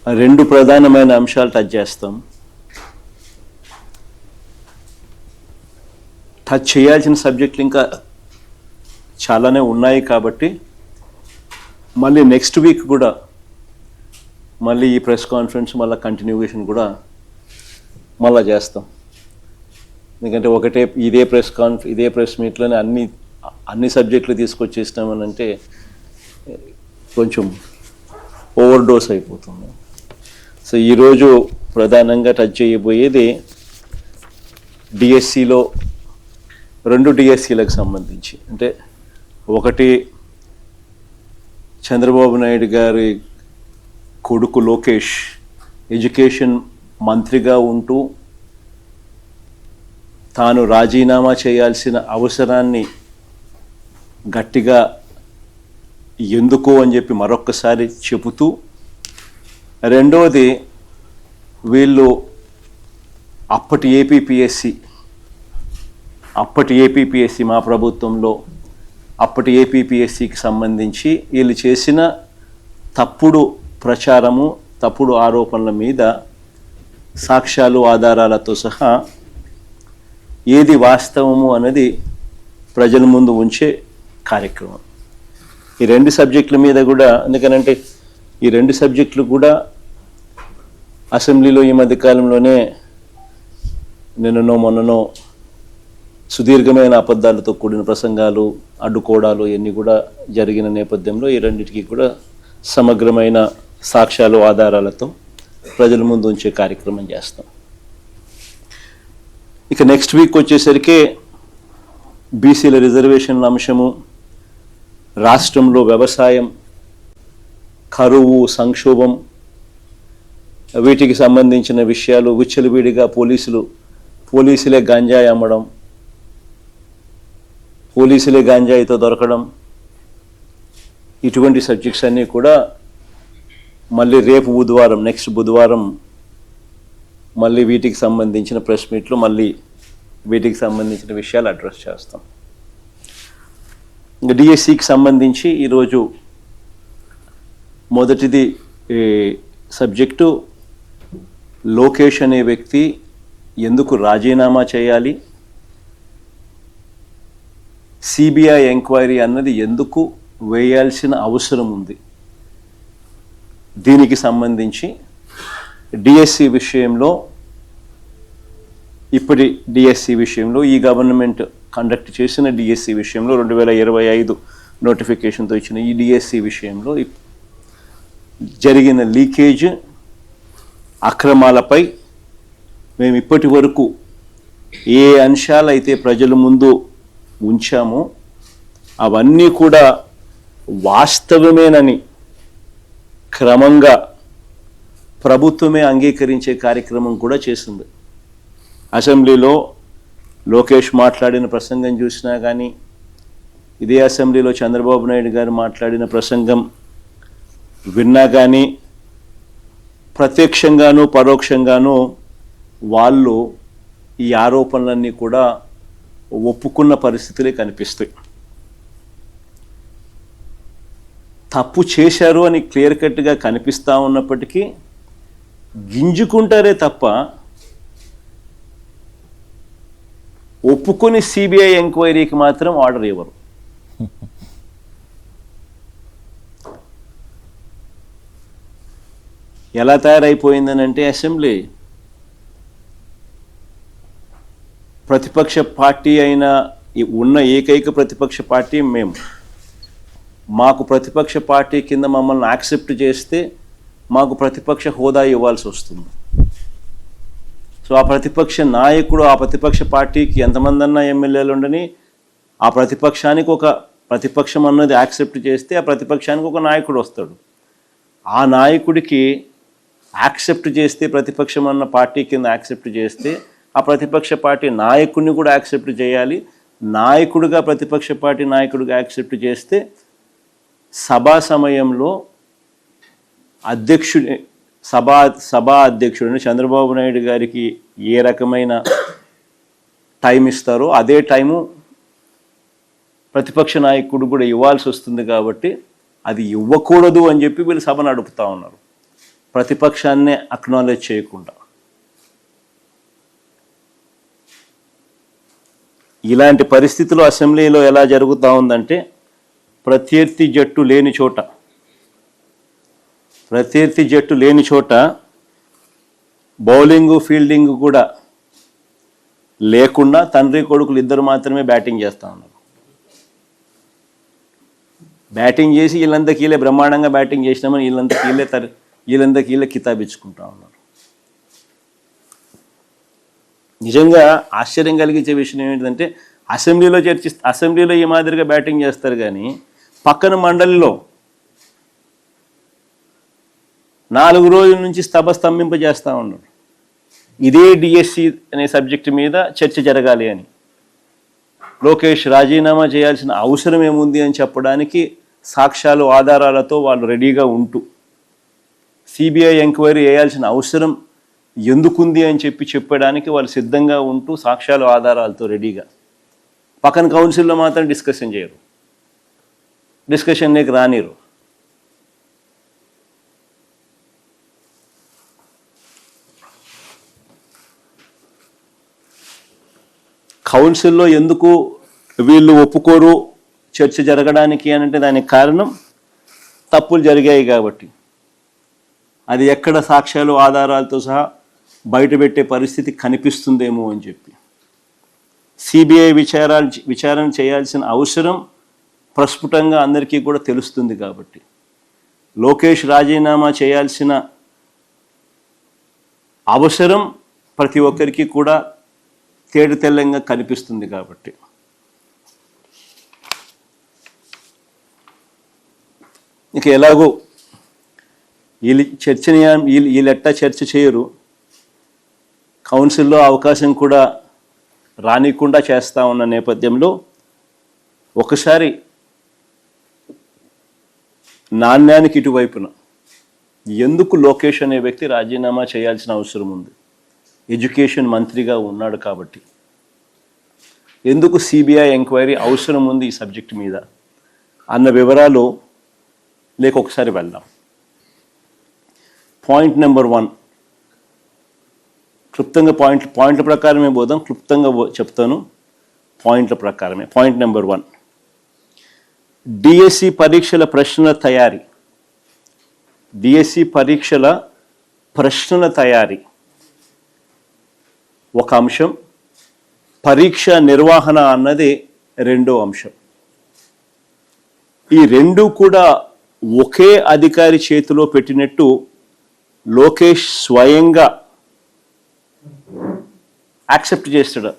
రెండు ప్రధానమైన అంశాలు టచ్ చేస్తాం. టచ్ చేయాల్సిన సబ్జెక్టులు ఇంకా చాలానే ఉన్నాయి కాబట్టి మళ్ళీ నెక్స్ట్ వీక్ కూడా మళ్ళీ ఈ ప్రెస్ కాన్ఫరెన్స్ మళ్ళీ కంటిన్యూషన్ కూడా మళ్ళీ చేస్తాం. ఎందుకంటే ఇదే ప్రెస్ మీట్లోనే అన్ని సబ్జెక్టులు తీసుకొచ్చేసినామని అంటే కొంచెం ఓవర్ డోస్ అయిపోతుంది. సో ఈరోజు ప్రధానంగా టచ్ చేయబోయేది డిఎస్సిలో 2 డిఎస్సీలకు సంబంధించి. అంటే ఒకటి చంద్రబాబు నాయుడు గారి కొడుకు లోకేష్ ఎడ్యుకేషన్ మంత్రిగా ఉంటూ తాను రాజీనామా చేయాల్సిన అవసరాన్ని గట్టిగా ఎందుకు అని చెప్పి మరొక్కసారి చెబుతూ, రెండవది వీళ్ళు అప్పటి ఏపీపీఎస్సి మా ప్రభుత్వంలో అప్పటి ఏపీపీఎస్సికి సంబంధించి వీళ్ళు చేసిన తప్పుడు ప్రచారము, తప్పుడు ఆరోపణల మీద సాక్ష్యాలు ఆధారాలతో సహా ఏది వాస్తవము అనేది ప్రజల ముందు ఉంచే కార్యక్రమం. ఈ 2 సబ్జెక్టుల మీద కూడా, ఎందుకనంటే ఈ 2 సబ్జెక్టులు కూడా అసెంబ్లీలో ఈ మధ్యకాలంలోనే నిన్ననో మొన్ననో సుదీర్ఘమైన అబద్ధాలతో కూడిన ప్రసంగాలు, అడ్డుకోవడాలు ఇవన్నీ కూడా జరిగిన నేపథ్యంలో ఈ రెండింటికి కూడా సమగ్రమైన సాక్ష్యాలు ఆధారాలతో ప్రజల ముందు ఉంచే కార్యక్రమం చేస్తాం. ఇక నెక్స్ట్ వీక్ వచ్చేసరికి బీసీల రిజర్వేషన్ల అంశము, రాష్ట్రంలో వ్యవసాయం, కరువు, సంక్షోభం, వీటికి సంబంధించిన విషయాలు, విచ్చలవిడిగా పోలీసులే గంజాయి అమ్మడం, పోలీసులే గంజాయితో దొరకడం, ఇటువంటి సబ్జెక్ట్స్ అన్నీ కూడా మళ్ళీ రేపు బుధవారం, నెక్స్ట్ బుధవారం మళ్ళీ వీటికి సంబంధించిన ప్రెస్ మీట్లో మళ్ళీ వీటికి సంబంధించిన విషయాలు అడ్రస్ చేస్తాం. ఇంకా డిఎస్సికి సంబంధించి ఈరోజు మొదటిది సబ్జెక్టు లోకేష్ అనే వ్యక్తి ఎందుకు రాజీనామా చేయాలి, సిబిఐ ఎంక్వైరీ అన్నది ఎందుకు వేయాల్సిన అవసరం ఉంది, దీనికి సంబంధించి డిఎస్సి విషయంలో, ఇప్పటి డిఎస్సి విషయంలో, ఈ గవర్నమెంట్ కండక్ట్ చేసిన డిఎస్సి విషయంలో 2025 నోటిఫికేషన్తో ఇచ్చిన ఈ డిఎస్సి విషయంలో జరిగిన లీకేజ్, అక్రమాలపై మేము ఇప్పటి వరకు ఏ అంశాలైతే ప్రజల ముందు ఉంచామో అవన్నీ కూడా వాస్తవమేనని క్రమంగా ప్రభుత్వమే అంగీకరించే కార్యక్రమం కూడా చేసింది. అసెంబ్లీలో లోకేష్ మాట్లాడిన ప్రసంగం చూసినా కానీ, ఇదే అసెంబ్లీలో చంద్రబాబు నాయుడు గారు మాట్లాడిన ప్రసంగం విన్నా కానీ, ప్రత్యక్షంగాను పరోక్షంగాను వాళ్ళు ఈ ఆరోపణలన్నీ కూడా ఒప్పుకున్న పరిస్థితులే కనిపిస్తాయి. తప్పు చేశారు అని క్లియర్ కట్గా కనిపిస్తూ ఉన్నప్పటికీ గింజుకుంటారే తప్ప ఒప్పుకొని సిబిఐ ఎంక్వైరీకి మాత్రం ఆర్డర్ ఇవ్వరు. ఎలా తయారైపోయిందని అంటే, అసెంబ్లీ ప్రతిపక్ష పార్టీ అయిన ఉన్న ఏకైక ప్రతిపక్ష పార్టీ మేము. మాకు ప్రతిపక్ష పార్టీ కింద మమ్మల్ని యాక్సెప్ట్ చేస్తే మాకు ప్రతిపక్ష హోదా ఇవ్వాల్సి వస్తుంది. సో ఆ ప్రతిపక్ష నాయకుడు, ఆ ప్రతిపక్ష పార్టీకి ఎంతమంది అన్నా ఎమ్మెల్యేలు ఉండని, ఆ ప్రతిపక్షానికి ఒక ప్రతిపక్షం అన్నది యాక్సెప్ట్ చేస్తే ఆ ప్రతిపక్షానికి ఒక నాయకుడు వస్తాడు. ఆ నాయకుడికి యాక్సెప్ట్ చేస్తే, ప్రతిపక్షం అన్న పార్టీ కింద యాక్సెప్ట్ చేస్తే ఆ ప్రతిపక్ష పార్టీ నాయకుడిని కూడా యాక్సెప్ట్ చేయాలి. నాయకుడిగా ప్రతిపక్ష పార్టీ నాయకుడిగా యాక్సెప్ట్ చేస్తే సభా సమయంలో సభా అధ్యక్షుడిని చంద్రబాబు నాయుడు గారికి ఏ రకమైన టైం ఇస్తారో అదే టైము ప్రతిపక్ష నాయకుడు కూడా ఇవ్వాల్సి వస్తుంది. కాబట్టి అది ఇవ్వకూడదు అని చెప్పి వీళ్ళు సభ నడుపుతూ ఉన్నారు. ప్రతిపక్షాన్నే అక్నాలెడ్జ్ చేయకుండా ఇలాంటి పరిస్థితులు అసెంబ్లీలో ఎలా జరుగుతూ ఉందంటే ప్రత్యర్థి జట్టు లేని చోట బౌలింగు ఫీల్డింగ్ కూడా లేకుండా తండ్రి కొడుకులు ఇద్దరు మాత్రమే బ్యాటింగ్ చేస్తూ ఉన్నారు. బ్యాటింగ్ చేసి వీళ్ళందరికీలే బ్రహ్మాండంగా బ్యాటింగ్ చేసినామని వీళ్ళందరికీలే కితాబిచ్చుకుంటా ఉన్నారు. నిజంగా ఆశ్చర్యం కలిగించే విషయం ఏంటంటే అసెంబ్లీలో ఈ మాదిరిగా బ్యాటింగ్ చేస్తారు కానీ పక్కన మండలిలో 4 రోజుల నుంచి స్తంభింపజేస్తూ ఉన్నారు. ఇదే డిఎస్సి అనే సబ్జెక్టు మీద చర్చ జరగాలి అని. లోకేష్ రాజీనామా చేయాల్సిన అవసరం ఏముంది అని చెప్పడానికి సాక్ష్యాలు ఆధారాలతో వాళ్ళు రెడీగా ఉంటూ సిబిఐ ఎంక్వైరీ వేయాల్సిన అవసరం ఎందుకుంది అని చెప్పడానికి వాళ్ళు సిద్ధంగా ఉంటూ సాక్ష్యాలు ఆధారాలతో రెడీగా పక్కన కౌన్సిల్లో మాత్రం డిస్కషన్ చేయరు, డిస్కషన్లోకి రానిరు. కౌన్సిల్లో ఎందుకు వీళ్ళు ఒప్పుకోరు చర్చ జరగడానికి అంటే దానికి కారణం తప్పులు జరిగాయి కాబట్టి. అది ఎక్కడ సాక్ష్యాలు ఆధారాలతో సహా బయటపెట్టే పరిస్థితి కనిపిస్తుందేమో అని చెప్పి సిబిఐ విచారణ చేయాల్సిన అవసరం ప్రస్ఫుటంగా అందరికీ కూడా తెలుస్తుంది కాబట్టి, లోకేష్ రాజీనామా చేయాల్సిన అవసరం ప్రతి ఒక్కరికి కూడా తేటతెల్లంగా కనిపిస్తుంది కాబట్టి ఇక ఎలాగో వీళ్ళెట్టా చర్చ చేయరు, కౌన్సిల్లో అవకాశం కూడా రానికుండా చేస్తూ ఉన్న నేపథ్యంలో ఒకసారి నాణ్యానికి ఇటువైపున ఎందుకు లోకేష్ అనే వ్యక్తి రాజీనామా చేయాల్సిన అవసరం ఉంది? ఎడ్యుకేషన్ మంత్రిగా ఉన్నాడు కాబట్టి. ఎందుకు సిబిఐ ఎంక్వైరీ అవసరం ఉంది ఈ సబ్జెక్ట్ మీద అన్న వివరాలు ఒకసారి వెళ్దాం. పాయింట్ నెంబర్ 1 క్లుప్తంగా పాయింట్ల ప్రకారమే పోదాం, క్లుప్తంగా చెప్తాను పాయింట్ల ప్రకారమే. పాయింట్ నెంబర్ 1, డిఎస్సి పరీక్షల ప్రశ్నల తయారీ. డిఎస్సి పరీక్షల ప్రశ్నల తయారీ ఒక అంశం, పరీక్ష నిర్వహణ అన్నది రెండో అంశం. ఈ రెండు కూడా ఒకే అధికారి చేతిలో పెట్టినట్టు లోకేష్ స్వయంగా యాక్సెప్ట్ చేస్తాడు